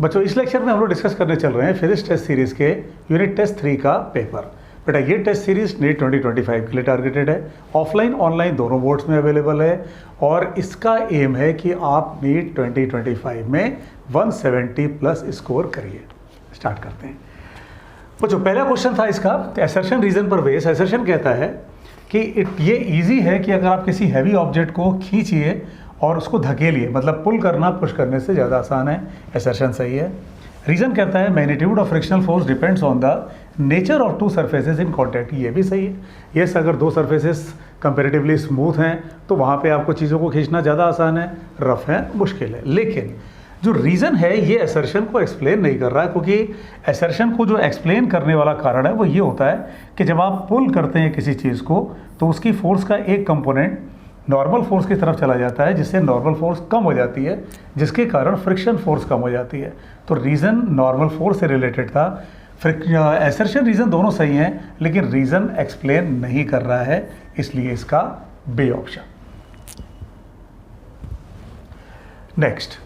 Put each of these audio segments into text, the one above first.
बच्चों इस लेक्चर में हम लोग डिस्कस करने चल रहे हैं फिजिक्स टेस्ट सीरीज़ के यूनिट टेस्ट 3 का पेपर। बेटा ये टेस्ट सीरीज़ नीट 2025 के लिए टारगेटेड है, ऑफलाइन ऑनलाइन दोनों बोर्ड्स में अवेलेबल है और इसका एम है कि आप नीट 2025 में 170 प्लस स्कोर करिए। स्टार्ट करते हैं बच्चों। पहला क्वेश्चन था इसका असर्शन रीजन पर बेस। असर्शन कहता है कि ये ईजी है कि अगर आप किसी हैवी ऑब्जेक्ट को खींचिए और उसको धकेलिए, मतलब पुल करना पुश करने से ज़्यादा आसान है। असर्शन सही है। रीज़न कहता है magnitude of frictional force depends on the nature of to surfaces in contact. ये भी सही है। यस, अगर दो सरफेसेस कंपेरेटिवली स्मूथ हैं तो वहाँ पे आपको चीज़ों को खींचना ज़्यादा आसान है, रफ है मुश्किल है। लेकिन जो रीज़न है ये असर्शन को एक्सप्लेन नहीं कर रहा है, क्योंकि असर्शन को जो एक्सप्लेन करने वाला कारण है वो ये होता है कि जब आप पुल करते हैं किसी चीज़ को तो उसकी फोर्स का एक कंपोनेंट नॉर्मल फोर्स की तरफ चला जाता है, जिससे नॉर्मल फोर्स कम हो जाती है, जिसके कारण फ्रिक्शन फोर्स कम हो जाती है। तो रीज़न नॉर्मल फोर्स से रिलेटेड था। असर्शन रीज़न दोनों सही हैं, लेकिन रीज़न एक्सप्लेन नहीं कर रहा है, इसलिए इसका बी ऑप्शन। नेक्स्ट,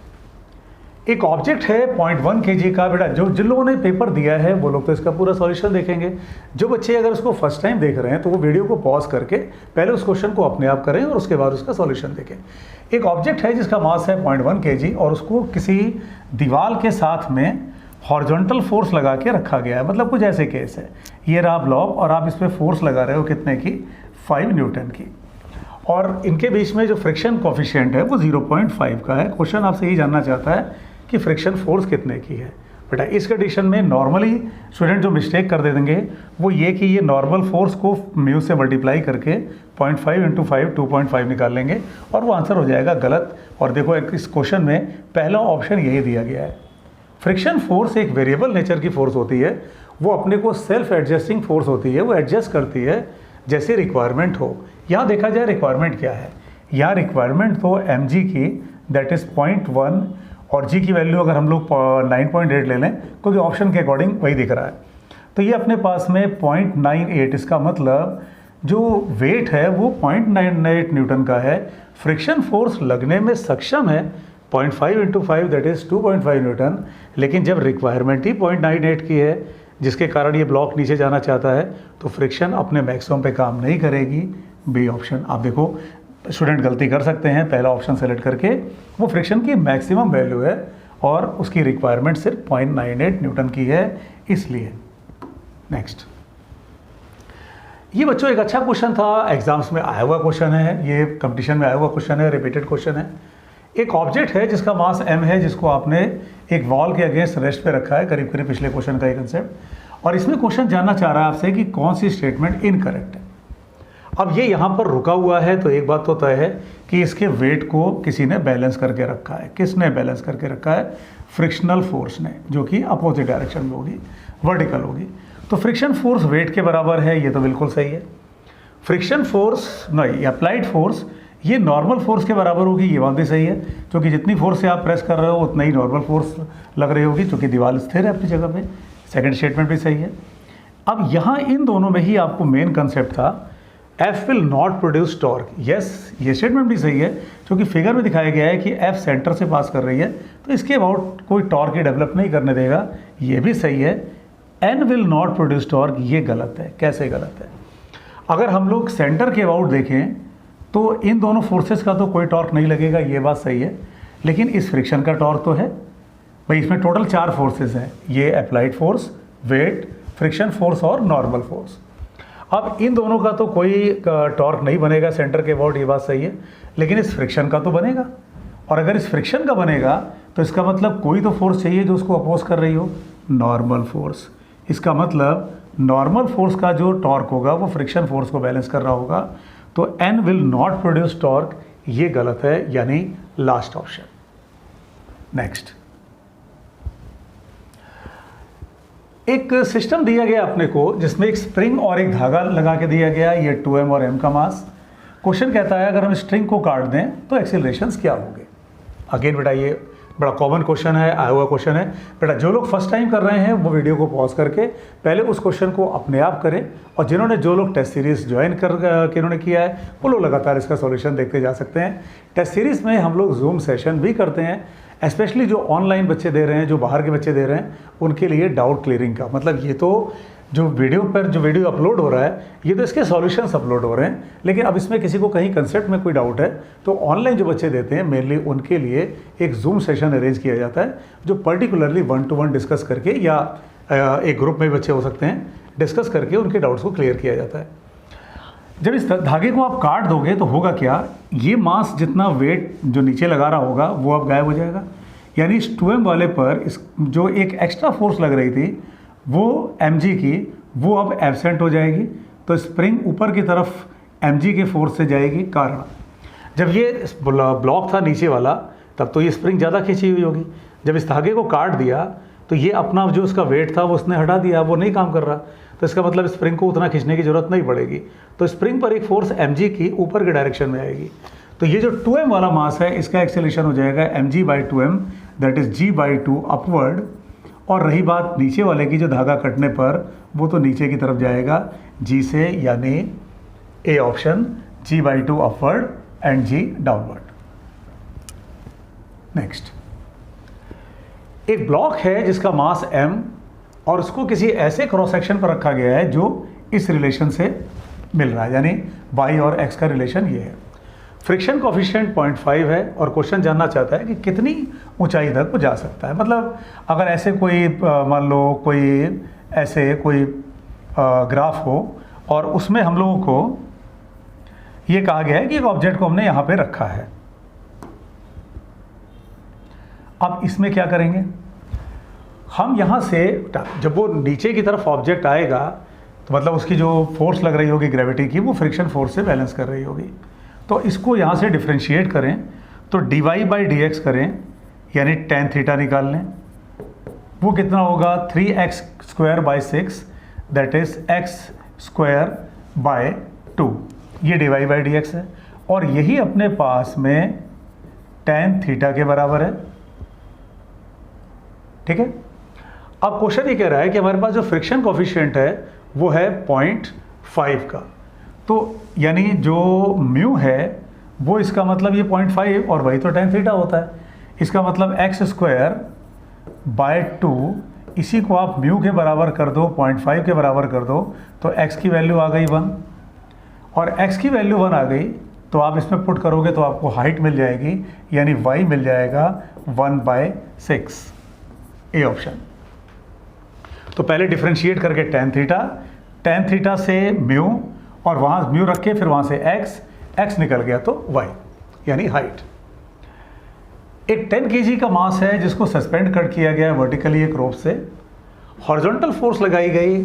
एक ऑब्जेक्ट है 0.1 kg का। बेटा जो जिन लोगों ने पेपर दिया है वो लोग तो इसका पूरा सॉल्यूशन देखेंगे। जो बच्चे अगर उसको फर्स्ट टाइम देख रहे हैं तो वो वीडियो को पॉज करके पहले उस क्वेश्चन को अपने आप करें और उसके बाद उसका सॉल्यूशन देखें। एक ऑब्जेक्ट है जिसका मास है 0.1 kg और उसको किसी दीवार के साथ में हॉरिजॉन्टल फोर्स लगा के रखा गया है। मतलब कुछ ऐसे केस है, ये रहा ब्लॉक और आप इस पर फोर्स लगा रहे हो कितने की, 5 न्यूटन की, और इनके बीच में जो फ्रिक्शन कोफिशिएंट है वो 0.5 का है। क्वेश्चन आपसे यही जानना चाहता है कि फ्रिक्शन फोर्स कितने की है। बेटा इस कंडीशन में नॉर्मली स्टूडेंट जो मिस्टेक कर दे देंगे वो ये कि ये नॉर्मल फोर्स को म्यू से मल्टीप्लाई करके 0.5 × 5 2.5 निकाल लेंगे और वो आंसर हो जाएगा गलत। और देखो इस क्वेश्चन में पहला ऑप्शन यही दिया गया है। फ्रिक्शन फोर्स एक वेरिएबल नेचर की फोर्स होती है, वो अपने को सेल्फ एडजस्टिंग फोर्स होती है, वो एडजस्ट करती है जैसे रिक्वायरमेंट हो। यहाँ देखा जाए रिक्वायरमेंट क्या है, यहाँ रिक्वायरमेंट तो mg की दैट इज़ 0.1 और g की वैल्यू अगर हम लोग 9.8 ले लें, क्योंकि ऑप्शन के अकॉर्डिंग वही दिख रहा है, तो ये अपने पास में 0.98, इसका मतलब जो वेट है वो 0.98 न्यूटन का है। फ्रिक्शन फोर्स लगने में सक्षम है 0.5 × 5 दैट इज़ 2.5 न्यूटन, लेकिन जब रिक्वायरमेंट ही 0.98 की है जिसके कारण ये ब्लॉक नीचे जाना चाहता है तो फ्रिक्शन अपने मैक्सिमम पे काम नहीं करेगी। B option. आप देखो स्टूडेंट गलती कर सकते हैं, पहला ऑप्शन सेलेक्ट करके, वो फ्रिक्शन की मैक्सिमम वैल्यू है और उसकी रिक्वायरमेंट सिर्फ 0.98 न्यूटन की है, इसलिए। नेक्स्ट, ये बच्चों एक अच्छा क्वेश्चन था, एग्जाम्स में आया हुआ क्वेश्चन है, ये कंपटीशन में आया हुआ क्वेश्चन है, रिपीटेड क्वेश्चन है। एक ऑब्जेक्ट है जिसका मास m है, जिसको आपने एक वॉल के अगेंस्ट रेस्ट पे रखा है, करीब करीब पिछले क्वेश्चन का ये कंसेप्ट, और इसमें क्वेश्चन जानना चाह रहा है आपसे कि कौन सी स्टेटमेंट इनकरेक्ट है। अब ये यहाँ पर रुका हुआ है तो एक बात तो तय है कि इसके वेट को किसी ने बैलेंस करके रखा है। किसने बैलेंस करके रखा है? फ्रिक्शनल फोर्स ने, जो कि अपोजिट डायरेक्शन में होगी, वर्टिकल होगी। तो फ्रिक्शन फोर्स वेट के बराबर है, ये तो बिल्कुल सही है। फ्रिक्शन फोर्स नहीं, अप्लाइड फोर्स ये नॉर्मल फोर्स के बराबर होगी, ये बात भी सही है, क्योंकि जितनी फोर्स से आप प्रेस कर रहे हो उतना ही नॉर्मल फोर्स लग रही होगी, क्योंकि दीवार स्थिर है अपनी जगह पे। सेकंड स्टेटमेंट भी सही है। अब यहाँ इन दोनों में ही आपको मेन कंसेप्ट था F will not produce torque. Yes, ये स्टेटमेंट भी सही है, क्योंकि फिगर में दिखाया गया है कि F सेंटर से पास कर रही है तो इसके अबाउट कोई टॉर्क ही डेवलप नहीं करने देगा, ये भी सही है। N will not produce torque, ये गलत है। कैसे गलत है? अगर हम लोग सेंटर के अबाउट देखें तो इन दोनों फोर्सेस का तो कोई टॉर्क नहीं लगेगा, ये बात सही है, लेकिन इस फ्रिक्शन का टॉर्क तो है भाई। इसमें टोटल 4 फोर्सेस हैं, ये applied force, weight, friction force और नॉर्मल फोर्स। अब इन दोनों का तो कोई टॉर्क नहीं बनेगा सेंटर के अबाउट, ये बात सही है, लेकिन इस फ्रिक्शन का तो बनेगा, और अगर इस फ्रिक्शन का बनेगा तो इसका मतलब कोई तो फोर्स चाहिए जो उसको अपोज कर रही हो, नॉर्मल फोर्स। इसका मतलब नॉर्मल फोर्स का जो टॉर्क होगा वो फ्रिक्शन फोर्स को बैलेंस कर रहा होगा, तो N will not produce torque, ये गलत है, यानी लास्ट ऑप्शन। नेक्स्ट, एक सिस्टम दिया गया अपने को जिसमें एक स्प्रिंग और एक धागा लगा के दिया गया, ये 2m और m का मास। क्वेश्चन कहता है अगर हम स्ट्रिंग को काट दें तो एक्सीलरेशंस क्या होंगे। अगेन बेटा ये बड़ा कॉमन क्वेश्चन है, आया हुआ क्वेश्चन है। बेटा जो लोग फर्स्ट टाइम कर रहे हैं वो वीडियो को पॉज करके पहले उस क्वेश्चन को अपने आप करें, और जो लोग टेस्ट सीरीज़ ज्वाइन कर इन्होंने किया है वो लोग लगातार इसका सॉल्यूशन देखते जा सकते हैं। टेस्ट सीरीज़ में हम लोग जूम सेशन भी करते हैं, स्पेशली जो ऑनलाइन बच्चे दे रहे हैं, जो बाहर के बच्चे दे रहे हैं, उनके लिए डाउट क्लियरिंग का मतलब ये तो जो वीडियो अपलोड हो रहा है ये तो इसके सॉल्यूशंस अपलोड हो रहे हैं, लेकिन अब इसमें किसी को कहीं कंसेप्ट में कोई डाउट है तो ऑनलाइन जो बच्चे देते हैं मेनली उनके लिए एक जूम सेशन अरेंज किया जाता है जो पर्टिकुलरली 1-to-1 डिस्कस करके, या एक ग्रुप में बच्चे हो सकते हैं, डिस्कस करके उनके डाउट्स को क्लियर किया जाता है। जब इस धागे को आप काट दोगे तो होगा क्या, ये मास जितना वेट जो नीचे लगा रहा होगा वो अब गायब हो जाएगा, यानी इस 2m वाले पर इस जो एक एक्स्ट्रा फोर्स लग रही थी वो mg की, वो अब एब्सेंट हो जाएगी। तो स्प्रिंग ऊपर की तरफ mg के फोर्स से जाएगी। कारण जब ये ब्लॉक था नीचे वाला तब तो ये स्प्रिंग ज़्यादा खींची हुई होगी, जब इस धागे को काट दिया तो ये अपना जो उसका वेट था वो उसने हटा दिया, वो नहीं काम कर रहा, तो इसका मतलब स्प्रिंग को उतना खींचने की ज़रूरत नहीं पड़ेगी। तो स्प्रिंग पर एक फोर्स mg की ऊपर के डायरेक्शन में आएगी। तो ये जो 2m वाला मास है इसका एक्सेलेरेशन हो जाएगा mg/2m, that is g/2 upward. और रही बात नीचे वाले की, जो धागा कटने पर वो तो नीचे की तरफ जाएगा g से, यानी A option, g/2 upward and g downward. Next, एक ब्लॉक है जिसका मास m और उसको किसी ऐसे क्रॉस सेक्शन पर रखा गया है जो इस रिलेशन से मिल रहा है, यानी y और x का रिलेशन ये है। फ्रिक्शन कोफिशिएंट 0.5 है और क्वेश्चन जानना चाहता है कि कितनी ऊंचाई तक वो जा सकता है। मतलब अगर ऐसे कोई मान लो कोई ऐसे कोई ग्राफ हो और उसमें हम लोगों को ये कहा गया है कि एक ऑब्जेक्ट को हमने यहाँ पे रखा है। अब इसमें क्या करेंगे हम, यहाँ से जब वो नीचे की तरफ ऑब्जेक्ट आएगा तो मतलब उसकी जो फोर्स लग रही होगी ग्रेविटी की, वो फ्रिक्शन फोर्स से बैलेंस कर रही होगी। तो इसको यहाँ से डिफ्रेंशिएट करें तो dy/dx करें, यानी tan थीटा निकाल लें। वो कितना होगा 3x²/6, दैट इज x²/2, ये dy/dx है। और यही अपने पास में tan थीटा के बराबर है। ठीक है, अब क्वेश्चन ये कह रहा है कि हमारे पास जो फ्रिक्शन कोफिशिएंट है वो है 0.5 का, तो यानी जो म्यू है वो इसका मतलब ये 0.5 और वही तो tan थीटा होता है। इसका मतलब x²/2, इसी को आप म्यू के बराबर कर दो, 0.5 के बराबर कर दो, तो x की वैल्यू आ गई 1, और x की वैल्यू 1 आ गई तो आप इसमें पुट करोगे तो आपको हाइट मिल जाएगी, यानी y मिल जाएगा 1/6, ए ऑप्शन। तो पहले डिफ्रेंशिएट करके tan थीटा से म्यू, और वहाँ म्यू रख के फिर वहाँ से x निकल गया तो y, यानी हाइट। एक 10 kg का मास है जिसको सस्पेंड कट किया गया है वर्टिकली एक रोप से। हॉरिजॉन्टल फोर्स लगाई गई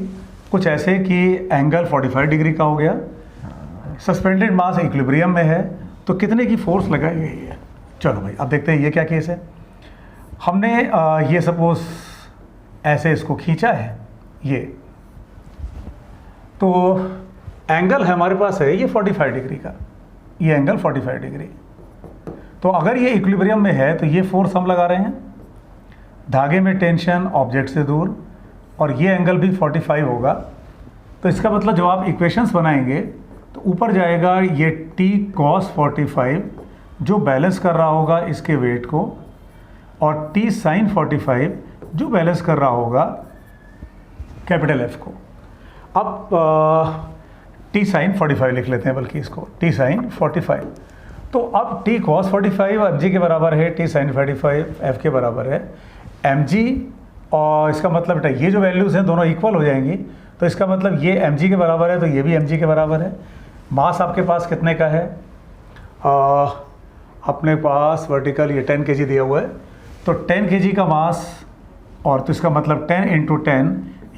कुछ ऐसे कि एंगल 45 डिग्री का हो गया। सस्पेंडेड मास इक्विलिब्रियम में है, तो कितने की फोर्स लगाई गई है। चलो भाई अब देखते हैं ये क्या केस है। हमने ये सपोज ऐसे इसको खींचा है, ये तो एंगल है हमारे पास है ये 45 डिग्री का, ये एंगल 45 डिग्री। तो अगर ये इक्विलिब्रियम में है तो ये फोर्स हम लगा रहे हैं, धागे में टेंशन ऑब्जेक्ट से दूर, और ये एंगल भी 45 होगा। तो इसका मतलब जब आप इक्वेशंस बनाएंगे तो ऊपर जाएगा ये t cos 45 जो बैलेंस कर रहा होगा इसके वेट को, और t sin 45 जो बैलेंस कर रहा होगा कैपिटल F को। अब t sin 45 लिख लेते हैं, बल्कि इसको t sin 45। तो अब t cos 45 mg के बराबर है, t sin 45 f के बराबर है mg, और इसका मतलब बेटा ये जो वैल्यूज़ हैं दोनों इक्वल हो जाएंगी, तो इसका मतलब ये mg के बराबर है तो ये भी mg के बराबर है। मास आपके पास कितने का है, अपने पास वर्टिकल ये 10 kg दिया हुआ है, तो 10 kg का मास, और तो इसका मतलब 10 × 10,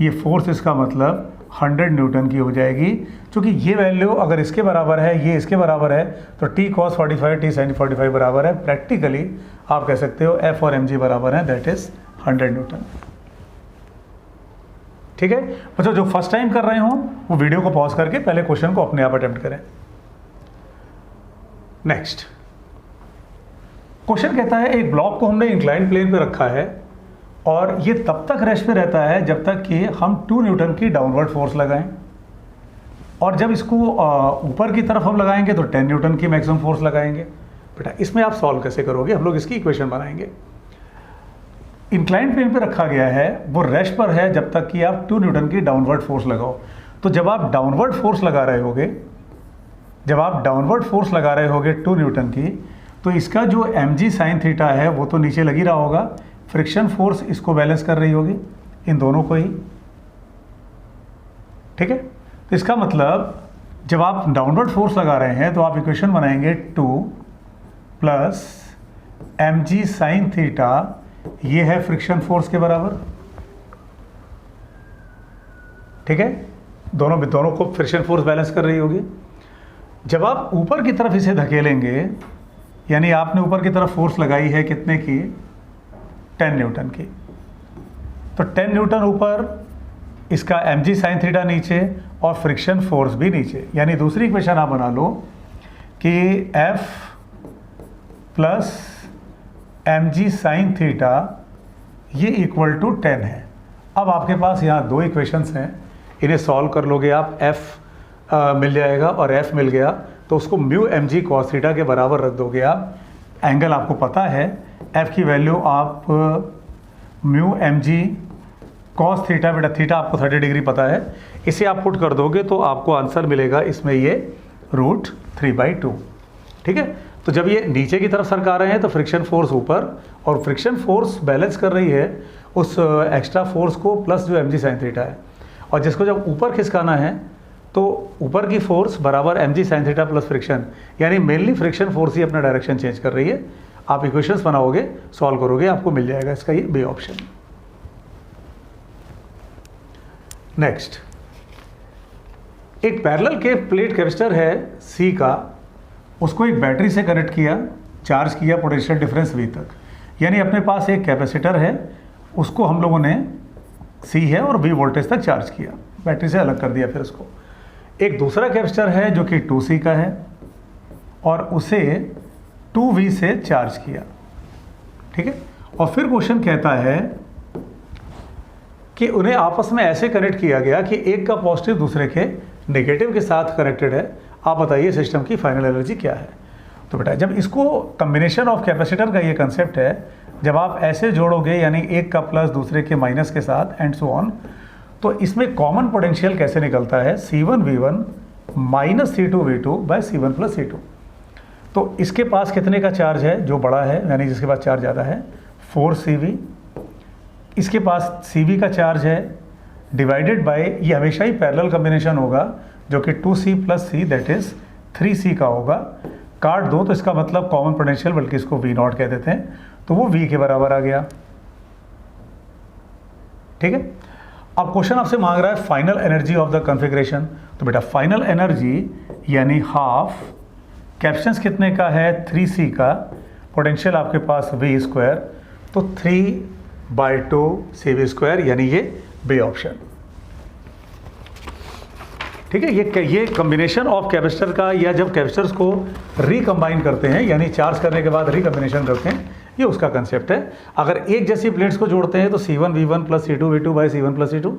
ये फोर्स इसका मतलब 100 न्यूटन की हो जाएगी। क्योंकि ये वैल्यू अगर इसके बराबर है, ये इसके बराबर है, तो t cos 45 t sin 45 बराबर है। प्रैक्टिकली आप कह सकते हो f और mg बराबर है, दैट इज 100 न्यूटन। ठीक है बच्चों, जो फर्स्ट टाइम कर रहे हो वो वीडियो को पॉज करके पहले क्वेश्चन को अपने आप अटेम्प्ट करें। नेक्स्ट क्वेश्चन कहता है एक ब्लॉक को हमने इंक्लाइन प्लेन पे रखा है और ये तब तक रेस्ट पे रहता है जब तक कि हम 2 न्यूटन की डाउनवर्ड फोर्स लगाएं, और जब इसको ऊपर की तरफ हम लगाएंगे तो 10 न्यूटन की मैक्सिमम फोर्स लगाएंगे। बेटा इसमें आप सॉल्व कैसे करोगे, हम लोग इसकी इक्वेशन बनाएंगे। इंक्लाइंड प्लेन पे रखा गया है वो रेस्ट पर है जब तक कि आप 2 न्यूटन की डाउनवर्ड फोर्स लगाओ। तो जब आप डाउनवर्ड फोर्स लगा रहे होगे, 2 न्यूटन की, तो इसका जो mg साइन थीटा है वो तो नीचे लगी रहा होगा, फ्रिक्शन फोर्स इसको बैलेंस कर रही होगी, इन दोनों को ही। ठीक है, तो इसका मतलब जब आप डाउनवर्ड फोर्स लगा रहे हैं तो आप इक्वेशन बनाएंगे 2 प्लस mg साइन थीटा, ये है फ्रिक्शन फोर्स के बराबर। ठीक है, दोनों को फ्रिक्शन फोर्स बैलेंस कर रही होगी। जब आप ऊपर की तरफ इसे धकेलेंगे, यानी आपने ऊपर की तरफ फोर्स लगाई है कितने की, 10 न्यूटन की, तो 10 न्यूटन ऊपर, इसका mg साइन थीटा नीचे और फ्रिक्शन फोर्स भी नीचे। यानी दूसरी इक्वेशन आप बना लो कि F plus mg sine theta ये इक्वल टू 10 है। अब आपके पास यहाँ 2 इक्वेशंस हैं, इन्हें सॉल्व कर लोगे आप, F मिल जाएगा और F मिल गया तो उसको म्यू mg cos थीटा के बराबर रख दोगे आप। एंगल आपको पता है, F की वैल्यू आप म्यू mg cos थीटा, बेटा थीटा आपको 30 डिग्री पता है, इसे आप पुट कर दोगे तो आपको आंसर मिलेगा इसमें ये √3/2। ठीक है, तो जब ये नीचे की तरफ सरका रहे हैं तो फ्रिक्शन फोर्स ऊपर, और फ्रिक्शन फोर्स बैलेंस कर रही है उस एक्स्ट्रा फोर्स को प्लस जो mg साइन थीटा है, और जिसको जब ऊपर खिसकाना है तो ऊपर की फोर्स बराबर mg sine theta plus friction, यानी मेनली फ्रिक्शन फोर्स ही अपना डायरेक्शन चेंज कर रही है। आप इक्वेशंस बनाओगे, सॉल्व करोगे, आपको मिल जाएगा इसका ये बी ऑप्शन। नेक्स्ट, एक पैरेलल के प्लेट कैपेसिटर है C का, उसको एक बैटरी से कनेक्ट किया, चार्ज किया पोटेंशियल डिफरेंस V तक। यानी अपने पास एक कैपेसिटर है, उसको हम लोगों ने C है और V वोल्टेज तक चार्ज किया, बैटरी से अलग कर दिया। फिर उसको एक दूसरा कैपेसिटर है जो कि 2C का है और उसे 2V से चार्ज किया। ठीक है, और फिर क्वेश्चन कहता है कि उन्हें आपस में ऐसे कनेक्ट किया गया कि एक का पॉजिटिव दूसरे के नेगेटिव के साथ कनेक्टेड है। आप बताइए सिस्टम की फाइनल एनर्जी क्या है। तो बेटा जब इसको कम्बिनेशन ऑफ कैपेसिटर का ये कंसेप्ट है, जब आप ऐसे जोड़ोगे यानी एक का प्लस दूसरे के माइनस के साथ एंड सो ऑन, तो इसमें कॉमन पोटेंशियल कैसे निकलता है, C1V1 minus C2V2 bye C1 plus C2। तो इसके पास कितने का चार्ज है, जो बड़ा है यानी जिसके पास चार्ज ज़्यादा है, 4CV। इसके पास CV का चार्ज है डिवाइडेड बाय, ये हमेशा ही पैरेलल कॉम्बिनेशन होगा जो कि 2C plus C that is 3C का होगा। काट दो तो इसका मतलब कॉमन पोटेंशियल, बल्कि इसको V0 कह देते हैं, तो वो V के बराबर आ गया। ठीक है, अब क्वेश्चन आपसे मांग रहा है final energy of the configuration. तो बेटा फाइनल एनर्जी यानी हाफ, कैपेसिटेंस कितने का है, 3C का, पोटेंशियल आपके पास V², तो 3/2 CV², यानी ये बी ऑप्शन। ठीक है, ये कॉम्बिनेशन ऑफ कैपेसिटर का, या जब कैपेसिटर्स को रिकम्बाइन करते हैं यानी चार्ज करने के बाद रिकम्बिनेशन करते हैं, ये उसका कंसेप्ट है। अगर एक जैसी प्लेट्स को जोड़ते हैं तो C1V1 plus C2V2 by C1 plus C2,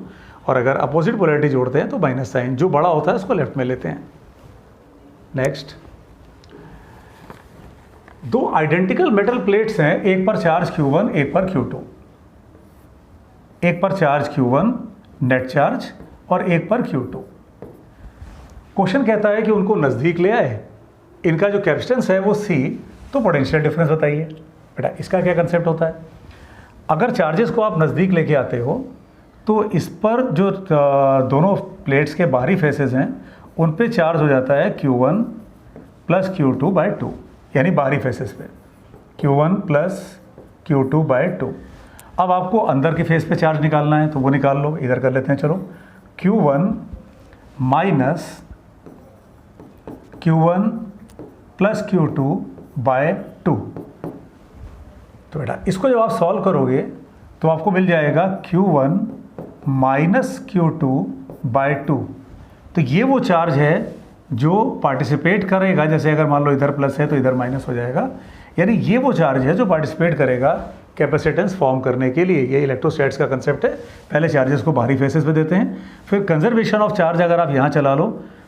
और अगर अपोजिट पोलैरिटी जोड़ते हैं तो माइनस साइन, जो बड़ा होता है उसको लेफ्ट में लेते हैं। नेक्स्ट, 2 आइडेंटिकल मेटल प्लेट्स हैं, एक पर चार्ज Q1 एक पर Q2, एक पर चार्ज Q1 नेट चार्ज और एक पर Q2। क्वेश्चन कहता है कि उनको नज़दीक ले आए, इनका जो कैपेसिटेंस है वो C, तो पोटेंशियल डिफरेंस बताइए। बेटा इसका क्या कंसेप्ट होता है, अगर चार्जेस को आप नज़दीक लेके आते हो तो इस पर जो दोनों प्लेट्स के बाहरी फेसेस हैं उन पे चार्ज हो जाता है Q1 प्लस Q2/2, यानी बाहरी फेसेस पे Q1 प्लस Q2/2। अब आपको अंदर के फेस पे चार्ज निकालना है तो वो निकाल लो, इधर कर लेते हैं। चलो, Q1 minus Q1 plus Q2/2। तो बेटा इसको जब आप सॉल्व करोगे तो आपको मिल जाएगा Q1 माइनस Q2/2। तो ये वो चार्ज है जो पार्टिसिपेट करेगा, जैसे अगर मान लो इधर प्लस है तो इधर माइनस हो जाएगा, यानी ये वो चार्ज है जो पार्टिसिपेट करेगा कैपेसिटेंस फॉर्म करने के लिए। ये इलेक्ट्रोस्टैट्स का कंसेप्ट है, पहले चार्जेस को बाहरी फेसेस पे देते हैं, फिर कंजर्वेशन ऑफ चार्ज अगर आप यहाँ चला लो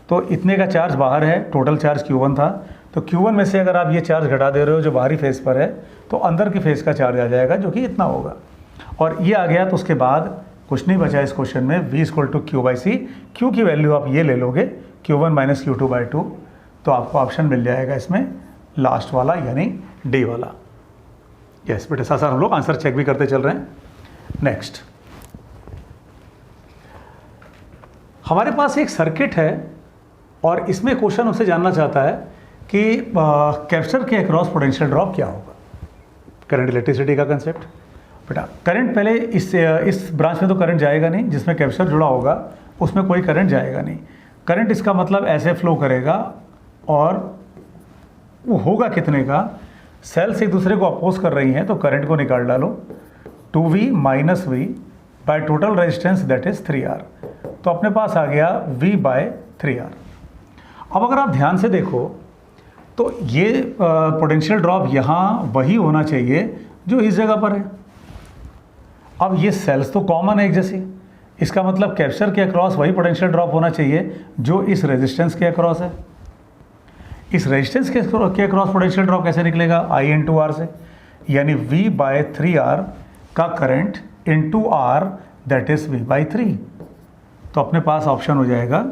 तो इतने का चार्ज बाहर है, टोटल चार्ज Q1 था, तो Q1 में से अगर आप ये चार्ज घटा दे रहे हो जो बाहरी फेस पर है, तो अंदर की फेस का चार्ज आ जाएगा जो कि इतना होगा। और ये आ गया तो उसके बाद कुछ नहीं बचा इस क्वेश्चन में, v equal to Q by C. Q की वैल्यू आप ये ले लोगे Q1 माइनस Q2 बाई 2, तो आपको ऑप्शन मिल जाएगा इसमें लास्ट वाला यानी डी वाला। यस बेटे, साथ साथ हम लोग आंसर चेक भी करते चल रहे हैं। नेक्स्ट, हमारे पास एक सर्किट है और इसमें क्वेश्चन उससे जानना चाहता है कि कैपेसिटर के अक्रॉस पोटेंशियल ड्रॉप क्या होगा। करंट इलेक्ट्रिसिटी का कंसेप्ट बेटा, करंट पहले इस ब्रांच में तो करंट जाएगा नहीं, जिसमें कैपेसिटर जुड़ा होगा उसमें कोई करंट जाएगा नहीं। करंट इसका मतलब ऐसे फ्लो करेगा और वो होगा कितने का, सेल्स एक दूसरे को अपोज कर रही हैं तो करंट को निकाल डालो 2V minus V by total resistance that is 3R, तो अपने पास आ गया V बाय 3R। अब अगर आप ध्यान से देखो तो ये पोटेंशियल ड्रॉप यहाँ वही होना चाहिए जो इस जगह पर है। अब ये सेल्स तो कॉमन है एक जैसी, इसका मतलब कैपेसिटर के अक्रॉस वही पोटेंशियल ड्रॉप होना चाहिए जो इस रेजिस्टेंस के अक्रॉस है। इस रेजिस्टेंस के अक्रॉस पोटेंशियल ड्रॉप कैसे निकलेगा, I इंटू आर से, यानी V बाय 3R का current into R that is V by 3। तो अपने पास ऑप्शन हो जाएगा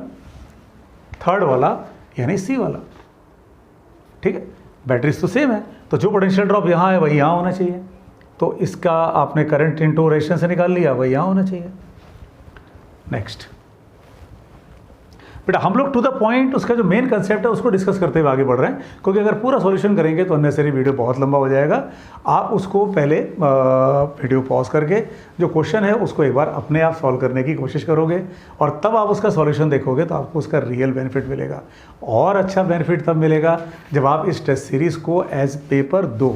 थर्ड वाला यानी सी वाला। ठीक है, बैटरीज तो सेम है, तो जो पोटेंशियल ड्रॉप यहाँ है वही यहाँ होना चाहिए, तो इसका आपने करंट इंटू रेजिस्टेंस से निकाल लिया, वही यहाँ होना चाहिए। नेक्स्ट बेटा, हम लोग टू द पॉइंट उसका जो मेन कंसेप्ट है उसको डिस्कस करते हुए आगे बढ़ रहे हैं, क्योंकि अगर पूरा सॉल्यूशन करेंगे तो अननेसेसरी वीडियो बहुत लंबा हो जाएगा। आप उसको पहले वीडियो पॉज करके जो क्वेश्चन है उसको एक बार अपने आप सॉल्व करने की कोशिश करोगे और तब आप उसका सॉल्यूशन देखोगे तो आपको उसका रियल बेनिफिट मिलेगा। और अच्छा बेनिफिट तब मिलेगा जब आप इस टेस्ट सीरीज़ को एज पेपर दो।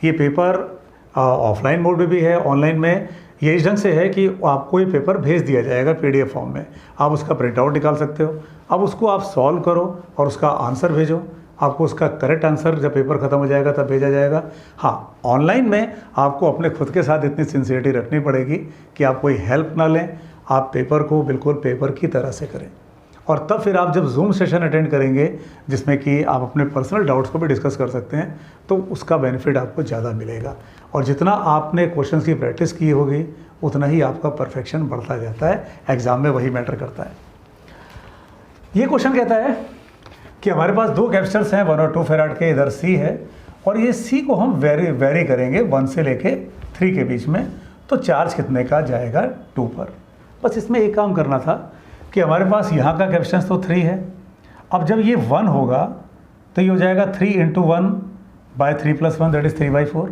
ये पेपर ऑफलाइन मोड में भी है, ऑनलाइन में ये इस ढंग से है कि आपको ये पेपर भेज दिया जाएगा PDF फॉर्म में, आप उसका प्रिंट आउट निकाल सकते हो। अब उसको आप सॉल्व करो और उसका आंसर भेजो, आपको उसका करेक्ट आंसर जब पेपर ख़त्म हो जाएगा तब भेजा जाएगा। हाँ, ऑनलाइन में आपको अपने खुद के साथ इतनी सिंसियरिटी रखनी पड़ेगी कि आप कोई हेल्प ना लें, आप पेपर को बिल्कुल पेपर की तरह से करें। और तब फिर आप जब जूम सेशन अटेंड करेंगे जिसमें कि आप अपने पर्सनल डाउट्स को भी डिस्कस कर सकते हैं, तो उसका बेनिफिट आपको ज़्यादा मिलेगा। और जितना आपने क्वेश्चंस की प्रैक्टिस की होगी उतना ही आपका परफेक्शन बढ़ता जाता है, एग्ज़ाम में वही मैटर करता है। ये क्वेश्चन कहता है कि हमारे पास दो कैपेसिटर्स हैं 1 और 2 फेराड के, इधर C है और ये C को हम वेरी करेंगे 1 से लेके 3 के बीच में, तो चार्ज कितने का जाएगा 2 पर। बस इसमें एक काम करना था कि हमारे पास यहाँ का कैपेसिटेंस तो 3 है, अब जब ये 1 होगा तो ये हो जाएगा 3 into 1 by 3 plus 1 that is 3/4,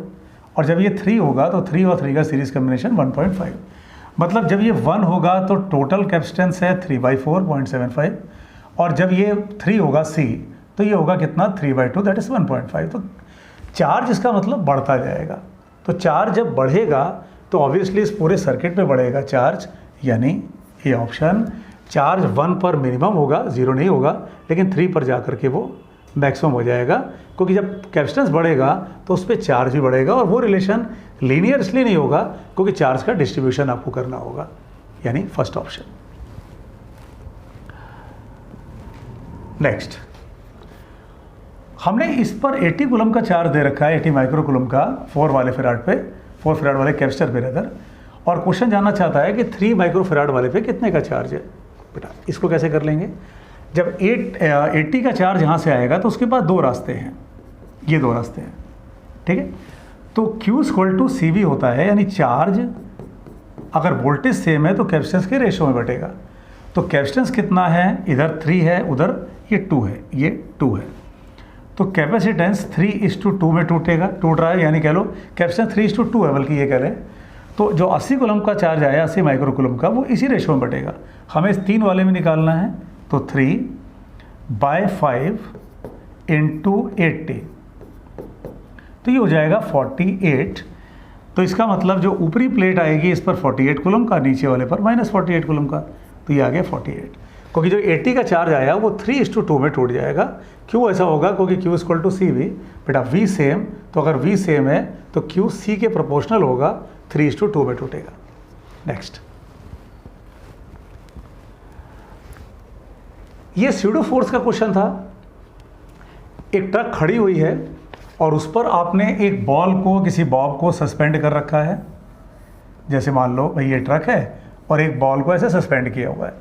और जब ये 3 होगा तो 3 और 3 का सीरीज़ कम्बिनेशन 1.5, मतलब जब ये 1 होगा तो टोटल कैपेसिटेंस है 3/4.75, और जब ये 3 होगा C तो ये होगा कितना 3/2 दैट इज़ 1.5। तो चार्ज इसका मतलब बढ़ता जाएगा, तो चार्ज जब बढ़ेगा तो ऑब्वियसली इस पूरे सर्किट में बढ़ेगा चार्ज, यानी ये ऑप्शन चार्ज 1 पर मिनिमम होगा, 0 नहीं होगा, लेकिन 3 पर जा कर के वो मैक्सिमम हो जाएगा, क्योंकि जब कैपेसिटेंस बढ़ेगा तो उस पर चार्ज भी बढ़ेगा, और वो रिलेशन लीनियर इसलिए नहीं होगा क्योंकि चार्ज का डिस्ट्रीब्यूशन आपको करना होगा, यानी फर्स्ट ऑप्शन। नेक्स्ट, हमने इस पर 80 कूलम का चार्ज दे रखा है, 80 माइक्रो कूलम का 4 वाले फेराड पे, 4 फेराड वाले कैपेसिटर पे रेदर, और क्वेश्चन जानना चाहता है कि 3 माइक्रो फेराड वाले पे कितने का चार्ज है। बेटा इसको कैसे कर लेंगे, जब 80 का चार्ज यहाँ से आएगा तो उसके पास 2 रास्ते हैं, ये 2 रास्ते हैं, ठीक है। तो Q इक्वल टू CV होता है, यानी चार्ज अगर वोल्टेज सेम है तो कैपेसिटेंस के रेशो में बटेगा। तो कैपेसिटेंस कितना है, इधर 3 है, उधर ये 2 है, ये 2 है, तो कैपेसिटेंस 3:2 में टूट रहा है, यानी कह लो कैपेसिटेंस 3:2 है, बल्कि ये कह लें। तो जो 80 कूलम का चार्ज आया 80 माइक्रो कूलम का, वो इसी रेशो में बटेगा। हमें इस 3 वाले में निकालना है, तो 3/5 इंटू 80, तो ये हो जाएगा 48। तो इसका मतलब जो ऊपरी प्लेट आएगी इस पर 48 कूलम का, नीचे वाले पर -48 कूलम का, तो ये आ गया 48। क्योंकि जो 80 का चार्ज आया वो 3:2 में टूट जाएगा। क्यों ऐसा होगा, क्योंकि Q इक्वल टू CV, बेटा V सेम, तो अगर V सेम है तो Q C के प्रोपोर्शनल होगा, 3:2 में टूटेगा। नेक्स्ट, ये स्यूडो फोर्स का क्वेश्चन था। एक ट्रक खड़ी हुई है और उस पर आपने एक बॉल को, किसी बॉब को सस्पेंड कर रखा है, जैसे मान लो भाई ये ट्रक है और एक बॉल को ऐसे सस्पेंड किया हुआ है।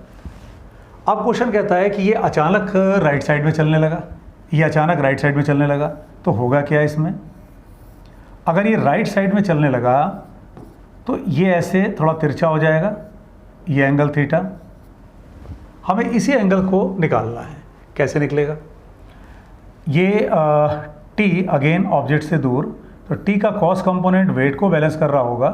अब क्वेश्चन कहता है कि ये अचानक राइट साइड में चलने लगा, ये अचानक राइट साइड में चलने लगा, तो होगा क्या इसमें? अगर ये राइट साइड में चलने लगा तो ये ऐसे थोड़ा तिरछा हो जाएगा, ये एंगल थीटा। हमें इसी एंगल को निकालना है। कैसे निकलेगा? ये टी अगेन ऑब्जेक्ट से दूर, तो टी का कॉस कंपोनेंट वेट को बैलेंस कर रहा होगा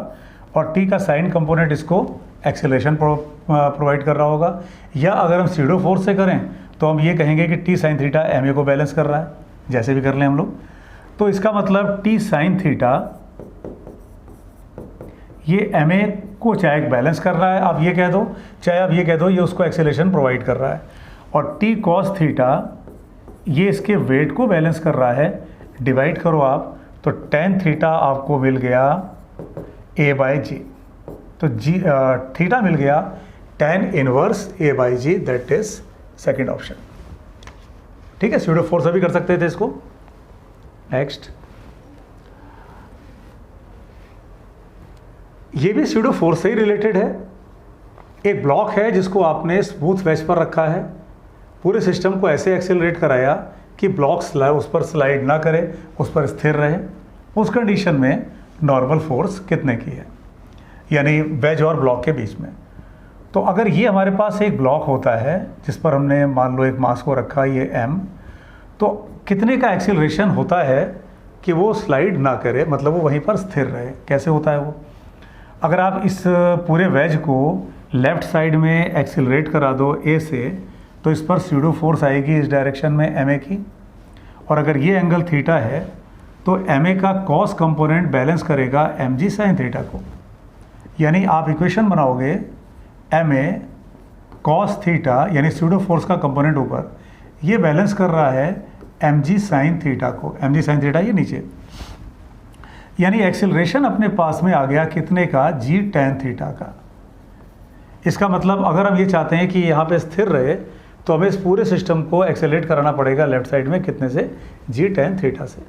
और टी का साइन कंपोनेंट इसको एक्सेलरेशन प्रोवाइड कर रहा होगा। या अगर हम सीडो फोर्स से करें तो हम ये कहेंगे कि T sine theta M A को बैलेंस कर रहा है, जैसे भी कर लें हम लोग। तो इसका मतलब टी साइन थीटा ये एम ए को चाहे बैलेंस कर रहा है, आप ये कह दो, चाहे आप ये कह दो ये उसको एक्सेलरेशन प्रोवाइड कर रहा है, और टी कॉस थीटा ये इसके वेट को बैलेंस कर रहा है। डिवाइड करो आप तो टेन थीटा आपको मिल गया ए बाई जी, तो जी थीटा मिल गया tan inverse A by G, that is second option. ठीक है, स्यूडो फोर्स अभी कर सकते थे इसको। नेक्स्ट, ये भी स्यूडो फोर्स से ही रिलेटेड है। एक ब्लॉक है जिसको आपने स्मूथ वेज पर रखा है, पूरे सिस्टम को ऐसे एक्सेलरेट कराया कि ब्लॉक उस पर स्लाइड ना करे, उस पर स्थिर रहे। उस कंडीशन में नॉर्मल फोर्स कितने की है, यानी वेज और ब्लॉक के बीच में। तो अगर ये हमारे पास एक ब्लॉक होता है जिस पर हमने मान लो एक मास को रखा, ये m, तो कितने का एक्सेलरेशन होता है कि वो स्लाइड ना करे, मतलब वो वहीं पर स्थिर रहे। कैसे होता है वो? अगर आप इस पूरे वेज को लेफ़्ट साइड में एक्सेलरेट करा दो ए से, तो इस पर स्यूडो फोर्स आएगी इस डायरेक्शन में एम ए की, और अगर ये एंगल थीटा है तो एम ए का कॉस कंपोनेंट बैलेंस करेगा एम जी साइन थीटा को। यानी आप इक्वेशन बनाओगे एम ए कॉस थीटा, यानी स्यूडो फोर्स का कंपोनेंट ऊपर, ये बैलेंस कर रहा है एम जी साइन थीटा को। एम जी साइन थीटा ये नीचे, यानी एक्सेलरेशन अपने पास में आ गया कितने का? जी टेन थीटा का। इसका मतलब अगर हम ये चाहते हैं कि यहाँ पे स्थिर रहे तो हमें इस पूरे सिस्टम को एक्सेलरेट कराना पड़ेगा लेफ्ट साइड में कितने से? जी टेन थीटा से।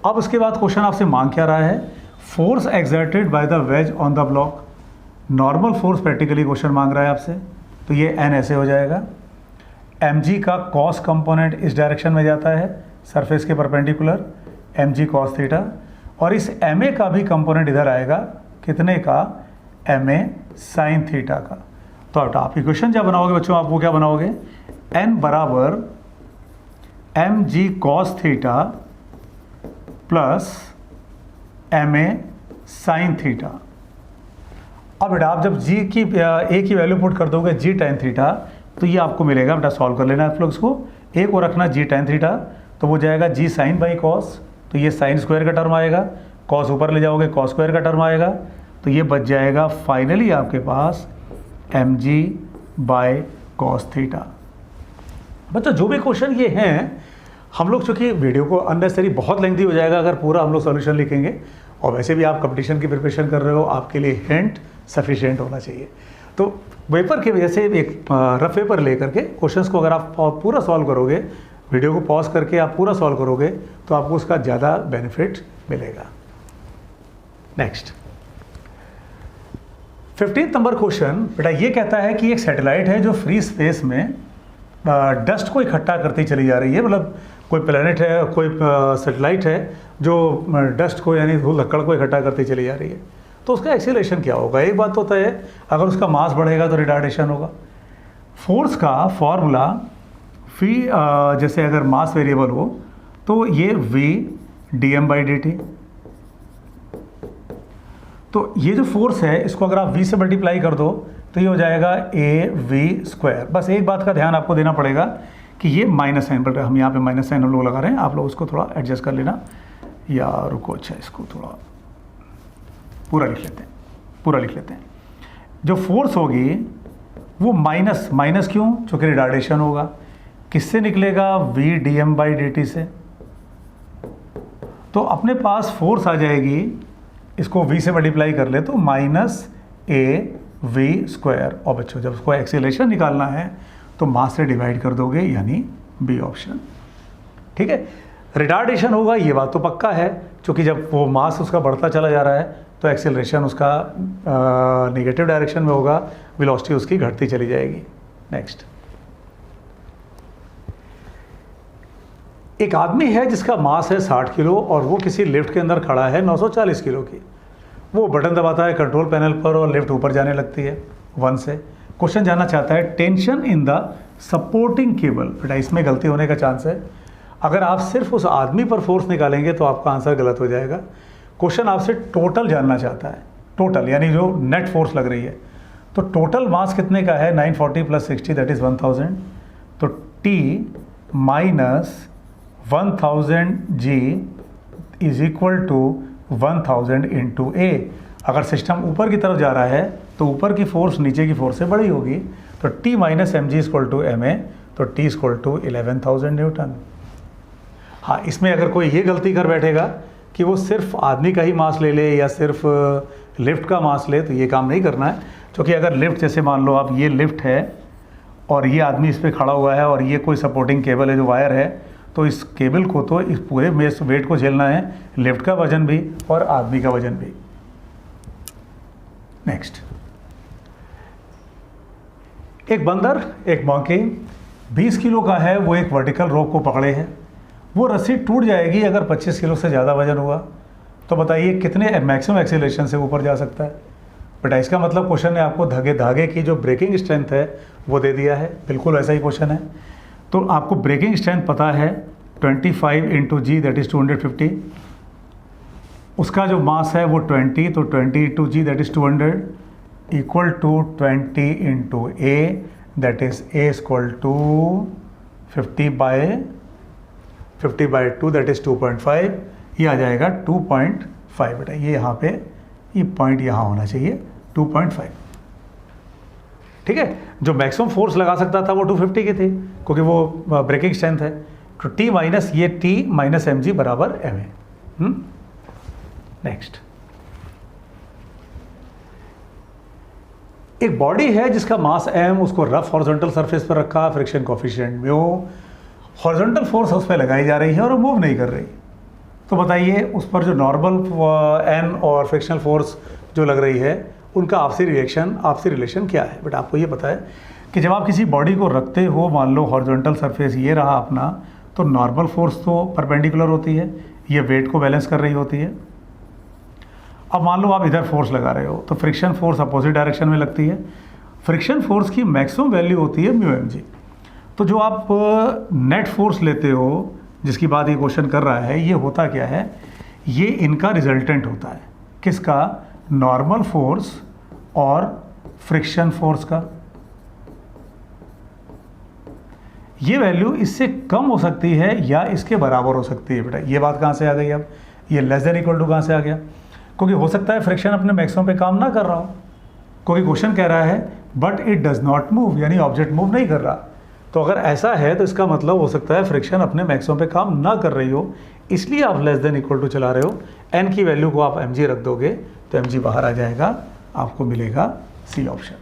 अब उसके बाद क्वेश्चन आपसे मांग क्या रहा है? Force exerted by the ways on the block. Normal force practically question मांग रहा है आपसे, तो ये एन ऐसे हो जाएगा। एम जी का कॉस कंपोनेंट इस डायरेक्शन में जाता है सरफेस के perpendicular, M G cos theta, और इस एम ए का भी कंपोनेंट इधर आएगा कितने का? एम ए साइन थीटा का। तो आप इक्वेशन जब बनाओगे बच्चों, आप वो क्या बनाओगे? एन बराबर M G cos theta plus M A sine theta. अब बेटा आप जब जी की ए की वैल्यू पुट कर दोगे जी टेन थीटा, तो ये आपको मिलेगा, बेटा सॉल्व कर लेना आप लोग इसको। ए को रखना जी टेन थीटा, तो वो जाएगा जी साइन बाई कॉस, तो ये साइन स्क्वायर का टर्म आएगा, कॉस ऊपर ले जाओगे कॉस स्क्वायर का टर्म आएगा, तो ये बच जाएगा फाइनली आपके पास M G by cos theta. बच्चों जो भी क्वेश्चन ये हैं, हम लोग चूँकि वीडियो को अननेसेसरी बहुत लेंथी हो जाएगा अगर पूरा हम लोग सॉल्यूशन लिखेंगे, और वैसे भी आप कंपटीशन की प्रिपरेशन कर रहे हो, आपके लिए हिंट सफिशिएंट होना चाहिए। तो पेपर के वजह से एक रफ पेपर लेकर के क्वेश्चंस को अगर आप पूरा सॉल्व करोगे, वीडियो को पॉज करके आप पूरा सॉल्व करोगे, तो आपको उसका ज़्यादा बेनिफिट मिलेगा। नेक्स्ट 15 नंबर क्वेश्चन बेटा ये कहता है कि एक सैटेलाइट है जो फ्री स्पेस में डस्ट को इकट्ठा करती चली जा रही है। मतलब कोई प्लेनेट है, कोई सैटेलाइट है जो डस्ट को यानी धूल लकड़ को इकट्ठा करती चली जा रही है, तो उसका एक्सीलरेशन क्या होगा? एक बात होता है अगर उसका मास बढ़ेगा तो रिटार्डेशन होगा। फोर्स का फॉर्मूला फी, जैसे अगर मास वेरिएबल हो तो ये V D M by D T, तो ये जो फोर्स है इसको अगर आप v से मल्टीप्लाई कर दो तो ये हो जाएगा ए वी स्क्वायर। बस एक बात का ध्यान आपको देना पड़ेगा कि ये माइनस साइन, बट हम यहाँ पे माइनस साइन हम लोग लगा रहे हैं, आप लोग उसको थोड़ा एडजस्ट कर लेना, या रुको, अच्छा इसको थोड़ा पूरा लिख लेते हैं, पूरा लिख लेते हैं। जो फोर्स होगी वो माइनस, माइनस क्यों? चूँकि रिटार्डेशन होगा। किससे निकलेगा? V D M by D T से। तो अपने पास फोर्स आ जाएगी, इसको v से मल्टीप्लाई कर ले तो माइनस ए वी स्क्वायर। और बच्चों जब उसको एक्सेलरेशन निकालना है तो मास से डिवाइड कर दोगे, यानी बी ऑप्शन। ठीक है, रिटार्डेशन होगा ये बात तो पक्का है, क्योंकि जब वो मास उसका बढ़ता चला जा रहा है तो एक्सेलरेशन उसका नेगेटिव डायरेक्शन में होगा, वेलोसिटी उसकी घटती चली जाएगी। नेक्स्ट, एक आदमी है जिसका मास है 60 किलो और वो किसी लिफ्ट के अंदर खड़ा है 940 किलो की। वो बटन दबाता है कंट्रोल पैनल पर और लिफ्ट ऊपर जाने लगती है 1 से। क्वेश्चन जानना चाहता है tension in the supporting cable. बेटा इसमें गलती होने का चांस है। अगर आप सिर्फ उस आदमी पर फोर्स निकालेंगे तो आपका आंसर गलत हो जाएगा। क्वेश्चन आपसे टोटल जानना चाहता है, टोटल यानी जो नेट फोर्स लग रही है। तो टोटल मास कितने का है, 940 + 60 दैट इज़ 1000। तो T minus 1000 G is equal to 1000 into A। अगर सिस्टम ऊपर की तरफ जा रहा है तो ऊपर की फोर्स नीचे की फोर्स से बड़ी होगी। तो T minus mg equal to ma, तो T इक्वल टू 11,000 न्यूटन। हाँ, इसमें अगर कोई ये गलती कर बैठेगा कि वो सिर्फ आदमी का ही मास ले ले या सिर्फ लिफ्ट का मास ले, तो ये काम नहीं करना है। क्योंकि अगर लिफ्ट, जैसे मान लो आप ये लिफ्ट है और ये आदमी इस पर खड़ा हुआ है और ये कोई सपोर्टिंग केबल है जो वायर है, तो इस केबल को तो इस पूरे वेट को झेलना है, लिफ्ट का वजन भी और आदमी का वजन भी। नेक्स्ट, एक बंदर, एक मंकी 20 किलो का है, वो एक वर्टिकल रोप को पकड़े है। वो रस्सी टूट जाएगी अगर 25 किलो से ज़्यादा वजन हुआ। तो बताइए कितने मैक्सिमम एक्सीलरेशन से ऊपर जा सकता है। बेटा इसका मतलब क्वेश्चन ने आपको धागे की जो ब्रेकिंग स्ट्रेंथ है वो दे दिया है, बिल्कुल ऐसा ही क्वेश्चन है। तो आपको ब्रेकिंग स्ट्रेंथ पता है 25 इंटू जी दैट इज़ 250। उसका जो मास है वो 20, तो 20 into G that is 200 equal to 20 into A that is A equal to 50/2 that is 2.5। ये आ जाएगा 2.5। बेटा ये यहाँ पे ये पॉइंट यहाँ होना चाहिए 2.5। ठीक है, जो मैक्सिमम फोर्स लगा सकता था वो 250 की थी क्योंकि वो ब्रेकिंग स्ट्रेंथ है। तो T माइनस ये T माइनस mg बराबर ma। नेक्स्ट, एक बॉडी है जिसका मास m, उसको रफ हॉरिजॉन्टल सरफेस पर रखा, friction coefficient mu, horizontal force उस पर लगाई जा रही है और वो मूव नहीं कर रही। तो बताइए उस पर जो नॉर्मल n और फ्रिक्शनल फोर्स जो लग रही है उनका आपसी रिलेशन क्या है। बट आपको ये पता है कि जब आप किसी बॉडी को रखते हो, मान लो हॉरिजॉन्टल सरफेस ये रहा अपना, तो नॉर्मल फोर्स तो परपेंडिकुलर होती है, ये वेट को बैलेंस कर रही होती है। अब मान लो आप इधर फोर्स लगा रहे हो तो फ्रिक्शन फोर्स अपोजिट डायरेक्शन में लगती है। फ्रिक्शन फोर्स की मैक्सिमम वैल्यू होती है μmg। तो जो आप नेट फोर्स लेते हो, जिसकी बात ये क्वेश्चन कर रहा है, ये होता क्या है, ये इनका रिजल्टेंट होता है। किसका, नॉर्मल फोर्स और फ्रिक्शन फोर्स का। ये वैल्यू इससे कम हो सकती है या इसके बराबर हो सकती है। बेटा ये बात कहाँ से आ गई, अब ये लेस देन इक्वल टू कहाँ से आ गया, क्योंकि हो सकता है फ्रिक्शन अपने मैक्सिमम पे काम ना कर रहा हो, क्योंकि क्वेश्चन कह रहा है but it does not move, यानी ऑब्जेक्ट मूव नहीं कर रहा। तो अगर ऐसा है तो इसका मतलब हो सकता है फ्रिक्शन अपने मैक्सिमम पे काम ना कर रही हो, इसलिए आप लेस देन इक्वल टू चला रहे हो। एन की वैल्यू को आप mg रख दोगे तो mg बाहर आ जाएगा, आपको मिलेगा सी ऑप्शन।